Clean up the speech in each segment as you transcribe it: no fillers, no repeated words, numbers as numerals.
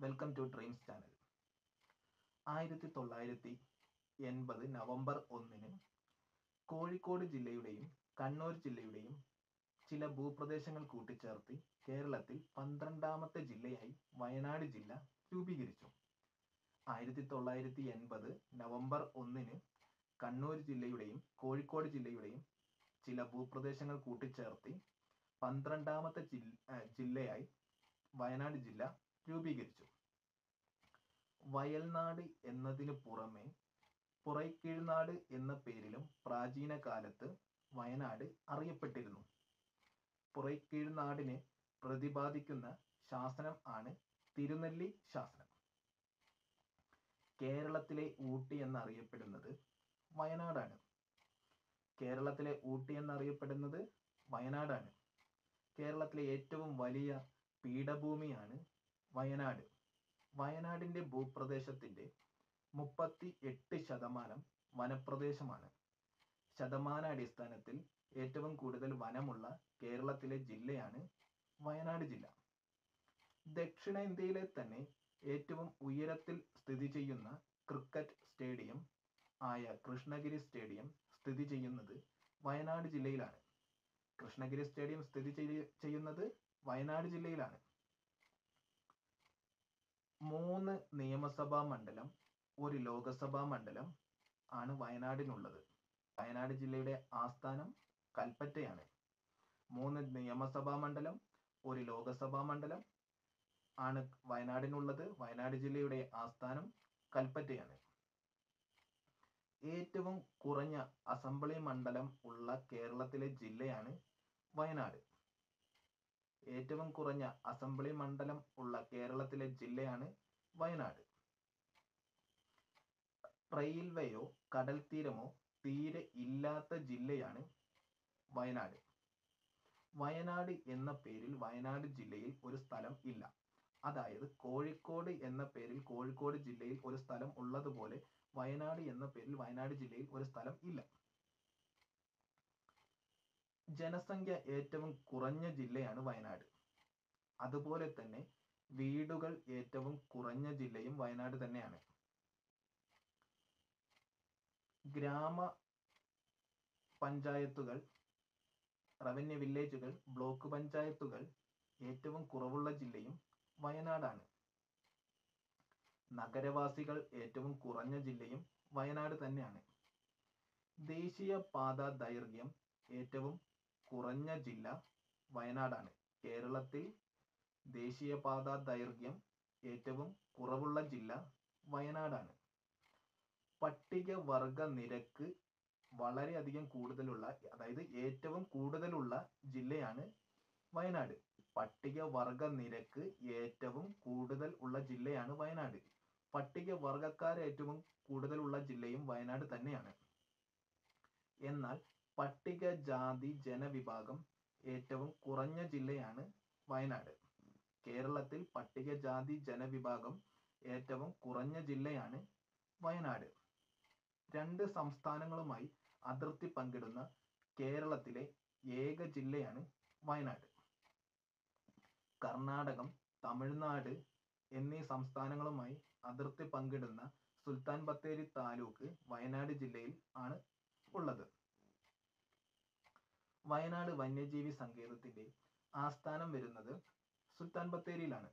Welcome to dreams channel. 1980 November 1 Kozhikode ജില്ലയുടെയും കണ്ണൂർ ജില്ലയുടെയും ചില ഭൂപ്രദേശങ്ങൾ കൂട്ടിച്ചേർത്ത് കേരളത്തിൽ 12ാമത്തെ ജില്ലയായി വയനാട് ജില്ല രൂപീകരിച്ചു. 1980 നവംബർ 1 കണ്ണൂർ ജില്ലയുടെയും കോഴിക്കോട് ജില്ലയുടെയും ചില ഭൂപ്രദേശങ്ങൾ കൂട്ടിച്ചേർത്ത് 12ാമത്തെ ജില്ലയായി വയനാട് ജില്ല രൂപീകരിച്ചു. വയൽനാട് എന്നതിനു പുറമെ പുറൈക്കീഴ്നാട് എന്ന പേരിലും പ്രാചീന കാലത്ത് വയനാട് അറിയപ്പെട്ടിരുന്നു. പുറൈക്കീഴ്നാടിനെ പ്രതിപാദിക്കുന്ന ശാസനം ആണ് തിരുനെല്ലി ശാസനം. കേരളത്തിലെ ഊട്ടി എന്നറിയപ്പെടുന്നത് വയനാടാണ്. കേരളത്തിലെ ഊട്ടി എന്നറിയപ്പെടുന്നത് വയനാടാണ്. കേരളത്തിലെ ഏറ്റവും വലിയ പീഠഭൂമിയാണ് വയനാട്. വയനാടിന്റെ ഭൂപ്രദേശത്തിന്റെ 38% വനപ്രദേശമാണ്. ശതമാനാടിസ്ഥാനത്തിൽ ഏറ്റവും കൂടുതൽ വനമുള്ള കേരളത്തിലെ ജില്ലയാണ് വയനാട് ജില്ല. ദക്ഷിണേന്ത്യയിലെ തന്നെ ഏറ്റവും ഉയരത്തിൽ സ്ഥിതി ചെയ്യുന്ന ക്രിക്കറ്റ് സ്റ്റേഡിയം ആയ കൃഷ്ണഗിരി സ്റ്റേഡിയം സ്ഥിതി ചെയ്യുന്നത് വയനാട് ജില്ലയിലാണ്. കൃഷ്ണഗിരി സ്റ്റേഡിയം സ്ഥിതി ചെയ്യുന്നത് വയനാട് ജില്ലയിലാണ്. 3 നിയമസഭാ മണ്ഡലം, 1 ലോകസഭാ മണ്ഡലം ആണ് വയനാടിനുള്ളത്. വയനാട് ജില്ലയുടെ ആസ്ഥാനം കൽപ്പറ്റയാണ്. 3 നിയമസഭാ മണ്ഡലം, 1 ലോകസഭാ മണ്ഡലം ആണ് വയനാടിനുള്ളത്. വയനാട് ജില്ലയുടെ ആസ്ഥാനം കൽപ്പറ്റയാണ്. ഏറ്റവും കുറഞ്ഞ അസംബ്ലി മണ്ഡലം ഉള്ള കേരളത്തിലെ ജില്ലയാണ് വയനാട്. ഏറ്റവും കുറഞ്ഞ അസംബ്ലി മണ്ഡലം ഉള്ള കേരളത്തിലെ ജില്ലയാണ് വയനാട്. റെയിൽവേയോ കടൽ തീരമോ തീരെ ഇല്ലാത്ത ജില്ലയാണ് വയനാട്. വയനാട് എന്ന പേരിൽ വയനാട് ജില്ലയിൽ ഒരു സ്ഥലം ഇല്ല. അതായത് കോഴിക്കോട് എന്ന പേരിൽ കോഴിക്കോട് ജില്ലയിൽ ഒരു സ്ഥലം ഉള്ളതുപോലെ വയനാട് എന്ന പേരിൽ വയനാട് ജില്ലയിൽ ഒരു സ്ഥലം ഇല്ല. ജനസംഖ്യ ഏറ്റവും കുറഞ്ഞ ജില്ലയാണ് വയനാട്. അതുപോലെ തന്നെ വീടുകൾ ഏറ്റവും കുറഞ്ഞ ജില്ലയും വയനാട് തന്നെയാണ്. ഗ്രാമ പഞ്ചായത്തുകൾ, റവന്യൂ വില്ലേജുകൾ, ബ്ലോക്ക് പഞ്ചായത്തുകൾ ഏറ്റവും കുറവുള്ള ജില്ലയും വയനാടാണ്. നഗരവാസികൾ ഏറ്റവും കുറഞ്ഞ ജില്ലയും വയനാട് തന്നെയാണ്. ദേശീയപാത ദൈർഘ്യം ഏറ്റവും കുറഞ്ഞ ജില്ല വയനാടാണ്. കേരളത്തിൽ ദേശീയപാത ദൈർഘ്യം ഏറ്റവും കുറവുള്ള ജില്ല വയനാടാണ്. പട്ടികവർഗ നിരക്ക് വളരെയധികം കൂടുതലുള്ള, അതായത് ഏറ്റവും കൂടുതലുള്ള ജില്ലയാണ് വയനാട്. പട്ടികവർഗ നിരക്ക് ഏറ്റവും കൂടുതൽ ഉള്ള ജില്ലയാണ് വയനാട്. പട്ടികവർഗക്കാർ ഏറ്റവും കൂടുതലുള്ള ജില്ലയും വയനാട് തന്നെയാണ്. എന്നാൽ പട്ടികജാതി ജനവിഭാഗം ഏറ്റവും കുറഞ്ഞ ജില്ലയാണ് വയനാട്. കേരളത്തിൽ പട്ടികജാതി ജനവിഭാഗം ഏറ്റവും കുറഞ്ഞ ജില്ലയാണ് വയനാട്. 2 സംസ്ഥാനങ്ങളുമായി അതിർത്തി പങ്കിടുന്ന കേരളത്തിലെ ഏക ജില്ലയാണ് വയനാട്. കർണാടകം, തമിഴ്നാട് എന്നീ സംസ്ഥാനങ്ങളുമായി അതിർത്തി പങ്കിടുന്ന സുൽത്താൻ ബത്തേരി താലൂക്ക് വയനാട് ജില്ലയിൽ ആണ് ഉള്ളത്. വയനാട് വന്യജീവി സങ്കേതത്തിന്റെ ആസ്ഥാനം വരുന്നത് സുൽത്താൻ ബത്തേരിയിലാണ്.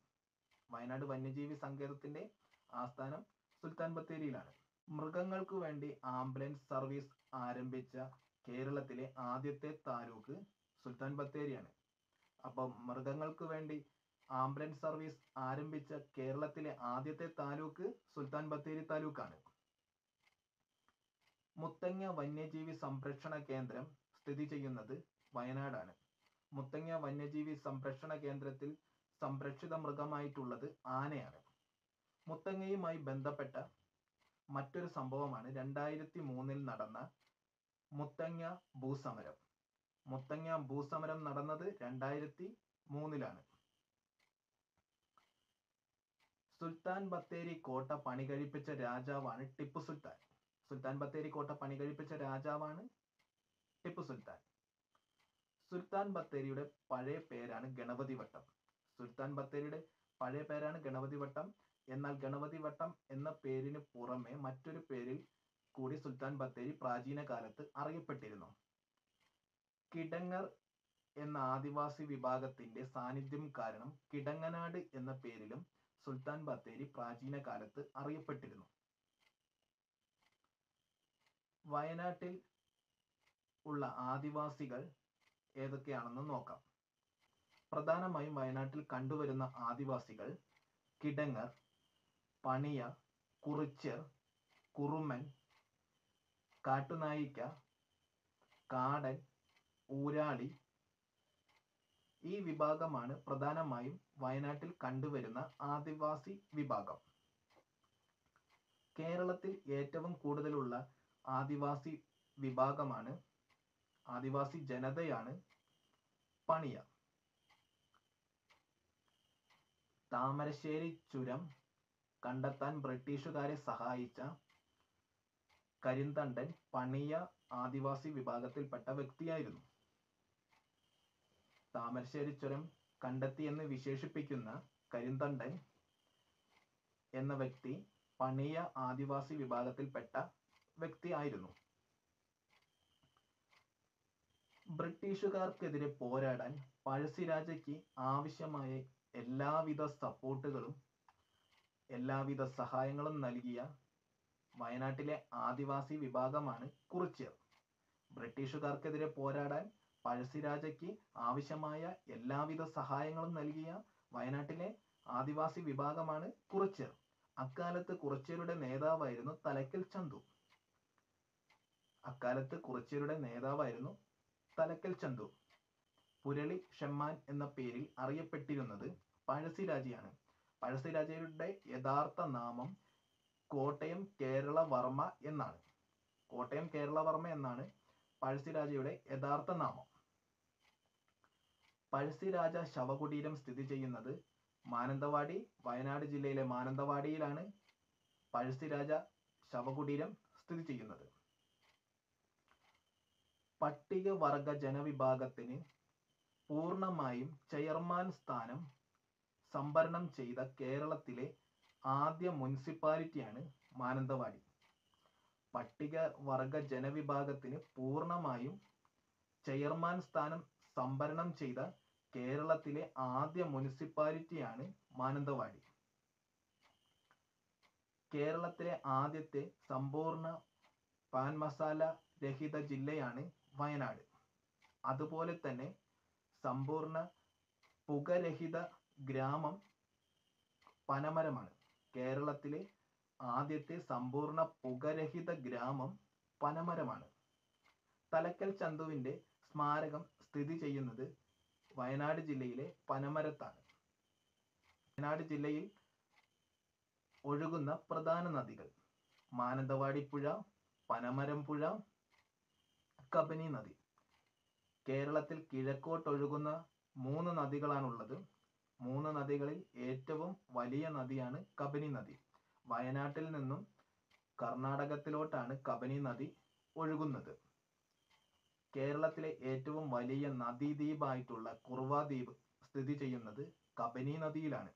വയനാട് വന്യജീവി സങ്കേതത്തിന്റെ ആസ്ഥാനം സുൽത്താൻ ബത്തേരിയിലാണ്. മൃഗങ്ങൾക്ക് വേണ്ടി ആംബുലൻസ് സർവീസ് ആരംഭിച്ച കേരളത്തിലെ ആദ്യത്തെ താലൂക്ക് സുൽത്താൻ ബത്തേരിയാണ്. അപ്പം മൃഗങ്ങൾക്ക് വേണ്ടി ആംബുലൻസ് സർവീസ് ആരംഭിച്ച കേരളത്തിലെ ആദ്യത്തെ താലൂക്ക് സുൽത്താൻ ബത്തേരി താലൂക്കാണ്. മുത്തങ്ങ വന്യജീവി സംരക്ഷണ കേന്ദ്രം സ്ഥിതി ചെയ്യുന്നത് വയനാടാണ്. മുത്തങ്ങ വന്യജീവി സംരക്ഷണ കേന്ദ്രത്തിൽ സംരക്ഷിത മൃഗമായിട്ടുള്ളത് ആനയാണ്. മുത്തങ്ങയുമായി ബന്ധപ്പെട്ട മറ്റൊരു സംഭവമാണ് 2003 നടന്ന മുത്തങ്ങ ഭൂസമരം. മുത്തങ്ങ ഭൂസമരം നടന്നത് 2003 സുൽത്താൻ ബത്തേരി കോട്ട പണികഴിപ്പിച്ച രാജാവാണ് ടിപ്പു സുൽത്താൻ. സുൽത്താൻ ബത്തേരി കോട്ട പണികഴിപ്പിച്ച രാജാവാണ് ടിപ്പു സുൽത്താൻ. സുൽത്താൻ ബത്തേരിയുടെ പഴയ പേരാണ് ഗണപതി വട്ടം. സുൽത്താൻ ബത്തേരിയുടെ പഴയ പേരാണ് ഗണപതി വട്ടം. എന്നാൽ ഗണപതി വട്ടം എന്ന പേരിന് പുറമെ മറ്റൊരു പേരിൽ കൂടി സുൽത്താൻ ബത്തേരി പ്രാചീന കാലത്ത് അറിയപ്പെട്ടിരുന്നു. കിടങ്ങർ എന്ന ആദിവാസി വിഭാഗത്തിന്റെ സാന്നിധ്യം കാരണം കിടങ്ങനാട് എന്ന പേരിലും സുൽത്താൻ ബത്തേരി പ്രാചീന കാലത്ത് അറിയപ്പെട്ടിരുന്നു. വയനാട്ടിൽ ഉള്ള ആദിവാസികൾ ഏതൊക്കെയാണെന്ന് നോക്കാം. പ്രധാനമായും വയനാട്ടിൽ കണ്ടുവരുന്ന ആദിവാസികൾ കിടങ്ങർ, പണിയ, കുറിച്യർ, കുറുമൻ, കാട്ടുനായിക്ക, കാടൻ, ഊരാളി ഈ വിഭാഗമാണ് പ്രധാനമായും വയനാട്ടിൽ കണ്ടുവരുന്ന ആദിവാസി വിഭാഗം. കേരളത്തിൽ ഏറ്റവും കൂടുതലുള്ള ആദിവാസി വിഭാഗമാണ്, ആദിവാസി ജനതയാണ് പണിയ. താമരശ്ശേരി ചുരം കണ്ടെത്താൻ ബ്രിട്ടീഷുകാരെ സഹായിച്ച കരിന്തണ്ടൻ പണിയ ആദിവാസി വിഭാഗത്തിൽപ്പെട്ട വ്യക്തിയായിരുന്നു. താമരശ്ശേരി ചുരം കണ്ടെത്തി എന്ന് വിശേഷിപ്പിക്കുന്ന കരിന്തണ്ടൻ എന്ന വ്യക്തി പണിയ ആദിവാസി വിഭാഗത്തിൽപ്പെട്ട വ്യക്തി ആയിരുന്നു. ബ്രിട്ടീഷുകാർക്കെതിരെ പോരാടാൻ പഴശ്ശിരാജയ്ക്ക് ആവശ്യമായ എല്ലാവിധ സപ്പോർട്ടുകളും എല്ലാവിധ സഹായങ്ങളും നൽകിയ വയനാട്ടിലെ ആദിവാസി വിഭാഗമാണ് കുറിച്യർ. ബ്രിട്ടീഷുകാർക്കെതിരെ പോരാടാൻ പഴശ്ശിരാജയ്ക്ക് ആവശ്യമായ എല്ലാവിധ സഹായങ്ങളും നൽകിയ വയനാട്ടിലെ ആദിവാസി വിഭാഗമാണ് കുറിച്യർ. അക്കാലത്ത് കുറിച്യരുടെ നേതാവായിരുന്നു തലക്കൽ ചന്തു. പുരളി ഷെമ്മാൻ എന്ന പേരിൽ അറിയപ്പെട്ടിരുന്നത് പഴശ്ശിരാജയാണ്. പഴശ്ശിരാജയുടെ യഥാർത്ഥ നാമം കോട്ടയം കേരളവർമ്മ എന്നാണ് പഴശ്ശിരാജയുടെ യഥാർത്ഥ നാമം. പഴശ്ശിരാജ ശവകുടീരം സ്ഥിതി ചെയ്യുന്നത് മാനന്തവാടി, വയനാട് ജില്ലയിലെ മാനന്തവാടിയിലാണ് പഴശ്ശിരാജ ശവകുടീരം സ്ഥിതി ചെയ്യുന്നത്. പട്ടികവർഗ ജനവിഭാഗത്തിന് പൂർണ്ണമായും ചെയർമാൻ സ്ഥാനം സംവരണം ചെയ്ത കേരളത്തിലെ ആദ്യ മുനിസിപ്പാലിറ്റിയാണ് മാനന്തവാടി. പട്ടികവർഗ ജനവിഭാഗത്തിന് പൂർണ്ണമായും ചെയർമാൻ സ്ഥാനം സംവരണം ചെയ്ത കേരളത്തിലെ ആദ്യ മുനിസിപ്പാലിറ്റിയാണ് മാനന്തവാടി. കേരളത്തിലെ ആദ്യത്തെ സമ്പൂർണ്ണ പാൻ മസാല രഹിത ജില്ലയാണ് വയനാട്. അതുപോലെ തന്നെ സമ്പൂർണ്ണ പുകരഹിത ഗ്രാമം പനമരമാണ്. കേരളത്തിലെ ആദ്യത്തെ സമ്പൂർണ്ണ പുകരഹിത ഗ്രാമം പനമരമാണ്. തലക്കൽ ചന്തുവിന്റെ സ്മാരകം സ്ഥിതി ചെയ്യുന്നത് വയനാട് ജില്ലയിലെ പനമരത്താണ്. വയനാട് ജില്ലയിൽ ഒഴുകുന്ന പ്രധാന നദികൾ മാനന്തവാടി പുഴ, പനമരം പുഴ, കബനി നദി. കേരളത്തിൽ കിഴക്കോട്ടൊഴുകുന്ന 3 നദികളാണുള്ളത്. 3 നദികളിൽ ഏറ്റവും വലിയ നദിയാണ് കബനി നദി. വയനാട്ടിൽ നിന്നും കർണാടകത്തിലോട്ടാണ് കബനി നദി ഒഴുകുന്നത്. കേരളത്തിലെ ഏറ്റവും വലിയ നദീദ്വീപായിട്ടുള്ള കുറുവ ദ്വീപ് സ്ഥിതി ചെയ്യുന്നത് കബനി നദിയിലാണ്.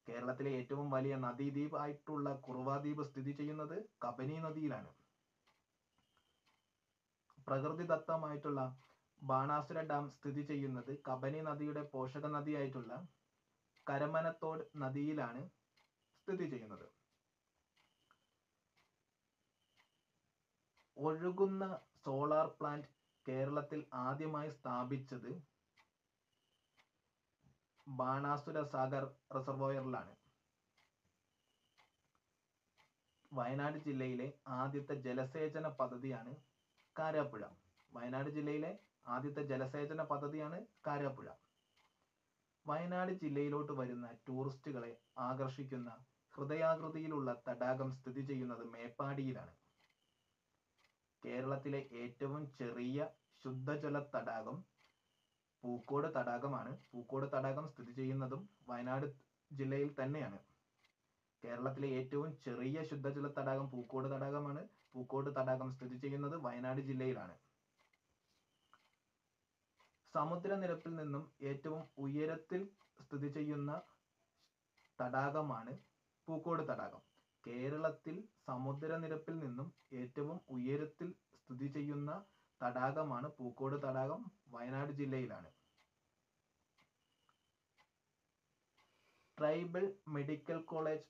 കേരളത്തിലെ ഏറ്റവും വലിയ നദീദ്വീപ് ആയിട്ടുള്ള കുറുവ ദ്വീപ് സ്ഥിതി ചെയ്യുന്നത് കബനി നദിയിലാണ്. പ്രകൃതിദത്തമായിട്ടുള്ള ബാണാസുര ഡാം സ്ഥിതി ചെയ്യുന്നത് കബനി നദിയുടെ പോഷക നദിയായിട്ടുള്ള കരമനത്തോട് നദിയിലാണ് സ്ഥിതി ചെയ്യുന്നത്. ഒഴുകുന്ന സോളാർ പ്ലാന്റ് കേരളത്തിൽ ആദ്യമായി സ്ഥാപിച്ചത് ബാണാസുര സാഗർ റിസർവോയറിലാണ്. വയനാട് ജില്ലയിലെ ആദ്യത്തെ ജലസേചന പദ്ധതിയാണ് കാരാപ്പുഴ. വയനാട് ജില്ലയിലെ ആദ്യത്തെ ജലസേചന പദ്ധതിയാണ് കാരാപ്പുഴ. വയനാട് ജില്ലയിലോട്ട് വരുന്ന ടൂറിസ്റ്റുകളെ ആകർഷിക്കുന്ന ഹൃദയാകൃതിയിലുള്ള തടാകം സ്ഥിതി ചെയ്യുന്നത് മേപ്പാടിയിലാണ്. കേരളത്തിലെ ഏറ്റവും ചെറിയ ശുദ്ധജല തടാകം പൂക്കോട് തടാകമാണ്. പൂക്കോട് തടാകം സ്ഥിതി ചെയ്യുന്നതും വയനാട് ജില്ലയിൽ തന്നെയാണ്. കേരളത്തിലെ ഏറ്റവും ചെറിയ ശുദ്ധജല തടാകം പൂക്കോട് തടാകമാണ്. പൂക്കോട് തടാകം സ്ഥിതി ചെയ്യുന്നത് വയനാട് ജില്ലയിലാണ്. സമുദ്രനിരപ്പിൽ നിന്നും ഏറ്റവും ഉയരത്തിൽ സ്ഥിതി ചെയ്യുന്ന തടാകമാണ് പൂക്കോട് തടാകം. കേരളത്തിൽ സമുദ്രനിരപ്പിൽ നിന്നും ഏറ്റവും ഉയരത്തിൽ സ്ഥിതി ചെയ്യുന്ന തടാകമാണ് പൂക്കോട് തടാകം. വയനാട് ജില്ലയിലാണ്. ട്രൈബൽ മെഡിക്കൽ കോളേജ്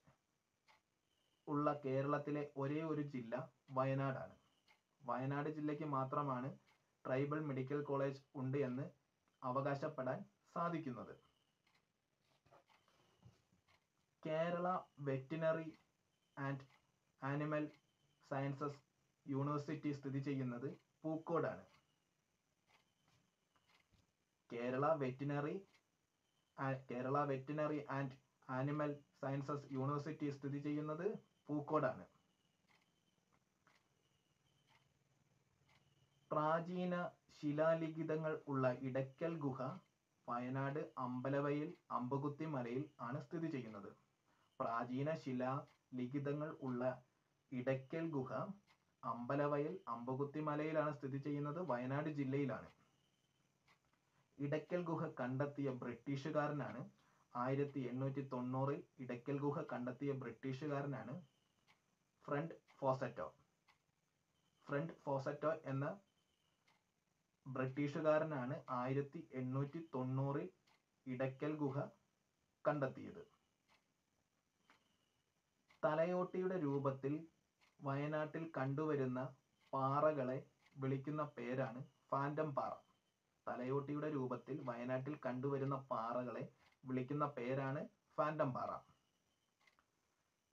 ഉള്ള കേരളത്തിലെ ഒരേ ഒരു ജില്ല വയനാടാണ്. വയനാട് ജില്ലയ്ക്ക് മാത്രമാണ് ട്രൈബൽ മെഡിക്കൽ കോളേജ് ഉണ്ട് എന്ന് അവകാശപ്പെടാൻ സാധിക്കുന്നത്. Kerala veterinary and animal sciences university സ്ഥിതി ചെയ്യുന്നത് പൂക്കോടാണ്. Kerala veterinary and animal sciences university സ്ഥിതി ചെയ്യുന്നത് പൂക്കോടാണ്. പ്രാചീന ശിലാലിഖിതങ്ങൾ ഉള്ള ഇടയ്ക്കൽ ഗുഹ വയനാട് അമ്പലവയൽ അമ്പുകുത്തി മലയിൽ ആണ് സ്ഥിതി ചെയ്യുന്നത്. പ്രാചീന ശിലാലിഖിതങ്ങൾ ഉള്ള ഇടയ്ക്കൽ ഗുഹ അമ്പലവയൽ അമ്പുകുത്തി മലയിലാണ് സ്ഥിതി ചെയ്യുന്നത്. വയനാട് ജില്ലയിലാണ്. ഇടയ്ക്കൽ ഗുഹ കണ്ടെത്തിയ ബ്രിട്ടീഷുകാരനാണ് 1890 ഇടയ്ക്കൽ ഗുഹ കണ്ടെത്തിയ ബ്രിട്ടീഷുകാരനാണ് ഫ്രണ്ട് ഫോസറ്റോ എന്ന ബ്രിട്ടീഷുകാരനാണ് 1890 ഇടയ്ക്കൽ ഗുഹ കണ്ടെത്തിയത്. തലയോട്ടിയുടെ രൂപത്തിൽ വയനാട്ടിൽ കണ്ടുവരുന്ന പാറകളെ വിളിക്കുന്ന പേരാണ് ഫാൻറ്റം പാറ. തലയോട്ടിയുടെ രൂപത്തിൽ വയനാട്ടിൽ കണ്ടുവരുന്ന പാറകളെ വിളിക്കുന്ന പേരാണ് ഫാൻറ്റം പാറ.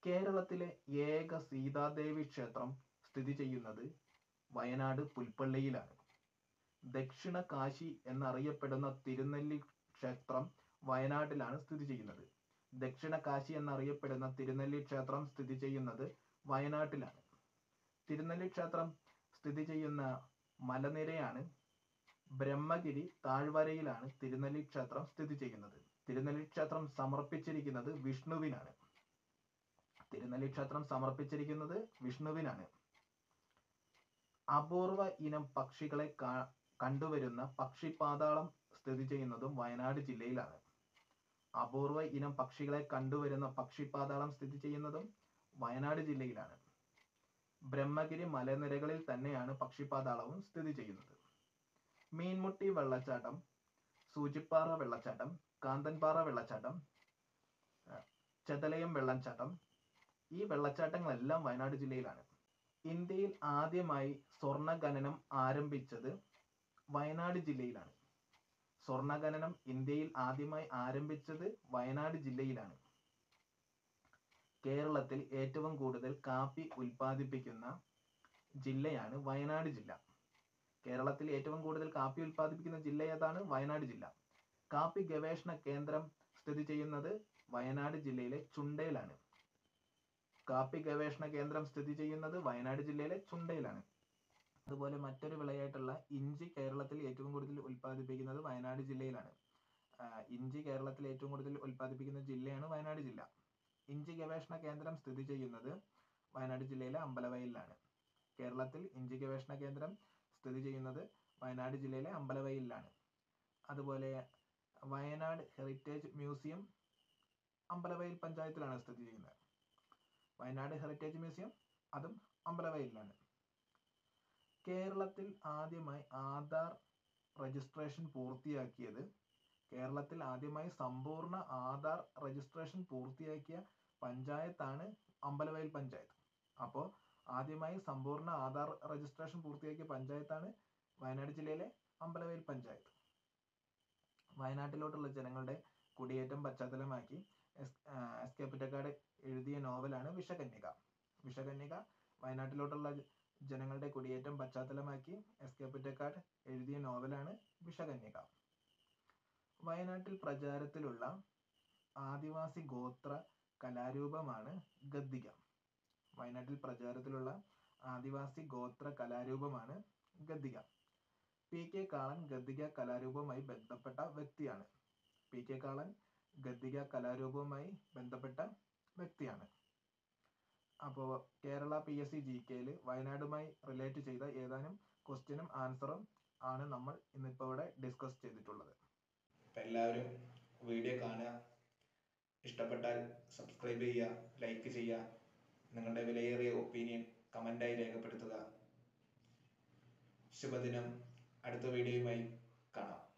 കേരളത്തിലെ ഏക സീതാദേവി ക്ഷേത്രം സ്ഥിതി ചെയ്യുന്നത് വയനാട് പുൽപ്പള്ളിയിലാണ്. ദക്ഷിണ കാശി എന്നറിയപ്പെടുന്ന തിരുനെല്ലി ക്ഷേത്രം വയനാട്ടിലാണ് സ്ഥിതി ചെയ്യുന്നത്. ദക്ഷിണ കാശി എന്നറിയപ്പെടുന്ന തിരുനെല്ലി ക്ഷേത്രം സ്ഥിതി ചെയ്യുന്നത് വയനാട്ടിലാണ്. തിരുനെല്ലി ക്ഷേത്രം സ്ഥിതി ചെയ്യുന്ന മലനിരയാണ് ബ്രഹ്മഗിരി താഴ്വരയിലാണ് തിരുനെല്ലി ക്ഷേത്രം സ്ഥിതി ചെയ്യുന്നത്. തിരുനെല്ലി ക്ഷേത്രം സമർപ്പിച്ചിരിക്കുന്നത് വിഷ്ണുവിനാണ്. തിരുനെല്ലി ക്ഷേത്രം സമർപ്പിച്ചിരിക്കുന്നത് വിഷ്ണുവിനാണ്. അപൂർവ ഇനം പക്ഷികളെ കണ്ടുവരുന്ന പക്ഷിപാതാളം സ്ഥിതി ചെയ്യുന്നതും വയനാട് ജില്ലയിലാണ്. അപൂർവ ഇനം പക്ഷികളെ കണ്ടുവരുന്ന പക്ഷിപാതാളം സ്ഥിതി ചെയ്യുന്നതും വയനാട് ജില്ലയിലാണ്. ബ്രഹ്മഗിരി മലനിരകളിൽ തന്നെയാണ് പക്ഷിപാതാളവും സ്ഥിതി ചെയ്യുന്നത്. മീൻമുട്ടി വെള്ളച്ചാട്ടം, സൂചിപ്പാറ വെള്ളച്ചാട്ടം, കാന്തൻപാറ വെള്ളച്ചാട്ടം, ചെതലയം വെള്ളച്ചാട്ടം, ഈ വെള്ളച്ചാട്ടങ്ങളെല്ലാം വയനാട് ജില്ലയിലാണ്. ഇന്ത്യയിൽ ആദ്യമായി സ്വർണ്ണ ഖനനം ആരംഭിച്ചത് വയനാട് ജില്ലയിലാണ്. സ്വർണ്ണ ഖനനം ഇന്ത്യയിൽ ആദ്യമായി ആരംഭിച്ചത് വയനാട് ജില്ലയിലാണ്. കേരളത്തിൽ ഏറ്റവും കൂടുതൽ കാപ്പി ഉൽപ്പാദിപ്പിക്കുന്ന ജില്ലയാണ് വയനാട് ജില്ല. കേരളത്തിൽ ഏറ്റവും കൂടുതൽ കാപ്പി ഉൽപ്പാദിപ്പിക്കുന്ന ജില്ല ഏതാണ്? വയനാട് ജില്ല. കാപ്പി ഗവേഷണ കേന്ദ്രം സ്ഥിതി ചെയ്യുന്നത് വയനാട് ജില്ലയിലെ ചുണ്ടയിലാണ്. കാപ്പി ഗവേഷണ കേന്ദ്രം സ്ഥിതി ചെയ്യുന്നത് വയനാട് ജില്ലയിലെ ചുണ്ടയിലാണ്. അതുപോലെ മറ്റൊരു വിളയായിട്ടുള്ള ഇഞ്ചി കേരളത്തിൽ ഏറ്റവും കൂടുതൽ ഉൽപ്പാദിപ്പിക്കുന്നത് വയനാട് ജില്ലയിലാണ്. ഇഞ്ചി കേരളത്തിൽ ഏറ്റവും കൂടുതൽ ഉൽപ്പാദിപ്പിക്കുന്ന ജില്ലയാണ് വയനാട് ജില്ല. ഇഞ്ചി ഗവേഷണ കേന്ദ്രം സ്ഥിതി ചെയ്യുന്നത് വയനാട് ജില്ലയിലെ അമ്പലവയലിലാണ്. കേരളത്തിൽ ഇഞ്ചി ഗവേഷണ കേന്ദ്രം സ്ഥിതി ചെയ്യുന്നത് വയനാട് ജില്ലയിലെ അമ്പലവയലിലാണ്. അതുപോലെ വയനാട് ഹെറിറ്റേജ് മ്യൂസിയം അമ്പലവയൽ പഞ്ചായത്തിലാണ് സ്ഥിതി ചെയ്യുന്നത്. വയനാട് ഹെറിറ്റേജ് മ്യൂസിയം അതും അമ്പലവയലിലാണ്. കേരളത്തിൽ ആദ്യമായി ആധാർ രജിസ്ട്രേഷൻ പൂർത്തിയാക്കിയത് കേരളത്തിൽ ആദ്യമായി സമ്പൂർണ്ണ ആധാർ രജിസ്ട്രേഷൻ പൂർത്തിയാക്കിയ പഞ്ചായത്താണ് അമ്പലവയൽ പഞ്ചായത്ത്. അപ്പോൾ ആദ്യമായി സമ്പൂർണ്ണ ആധാർ രജിസ്ട്രേഷൻ പൂർത്തിയാക്കിയ പഞ്ചായത്താണ് വയനാട് ജില്ലയിലെ അമ്പലവയൽ പഞ്ചായത്ത്. വയനാട്ടിലോട്ടുള്ള ജനങ്ങളുടെ കുടിയേറ്റം പശ്ചാത്തലമാക്കി എസ്.കെ. പൊറ്റക്കാട് എഴുതിയ നോവലാണ് വിഷകന്യക. വിഷകന്യക വയനാട്ടിലോട്ടുള്ള ജനങ്ങളുടെ കുടിയേറ്റം പശ്ചാത്തലമാക്കി എസ്.കെ. പൊറ്റക്കാട് എഴുതിയ നോവലാണ് വിഷകന്യക. വയനാട്ടിൽ പ്രചാരത്തിലുള്ള ആദിവാസി ഗോത്ര കലാരൂപമാണ് ഗദ്ദിക. വയനാട്ടിൽ പ്രചാരത്തിലുള്ള ആദിവാസി ഗോത്ര കലാരൂപമാണ് ഗദ്ദിക. പി.കെ. കാളൻ ഗദ്ദിക കലാരൂപവുമായി ബന്ധപ്പെട്ട വ്യക്തിയാണ്. പി.കെ. കാളൻ ഗദ്ദിക കലാരൂപവുമായി ബന്ധപ്പെട്ട വ്യക്തിയാണ്. അപ്പോൾ കേരള PSC GKയിൽ വയനാടുമായി റിലേറ്റ് ചെയ്ത ഏതാനും ക്വസ്റ്റ്യനും ആൻസറും ആണ് നമ്മൾ ഇന്നിപ്പോൾ ഇവിടെ ഡിസ്കസ് ചെയ്തിട്ടുള്ളത്. എല്ലാവരും വീഡിയോ കാണുക, ഇഷ്ടപ്പെട്ടാൽ സബ്സ്ക്രൈബ് ചെയ്യുക, ലൈക്ക് ചെയ്യുക, നിങ്ങളുടെ വിലയേറിയ ഒപ്പീനിയൻ കമൻ്റായി രേഖപ്പെടുത്തുക. ശുഭദിനം. അടുത്ത വീഡിയോയുമായി കാണാം.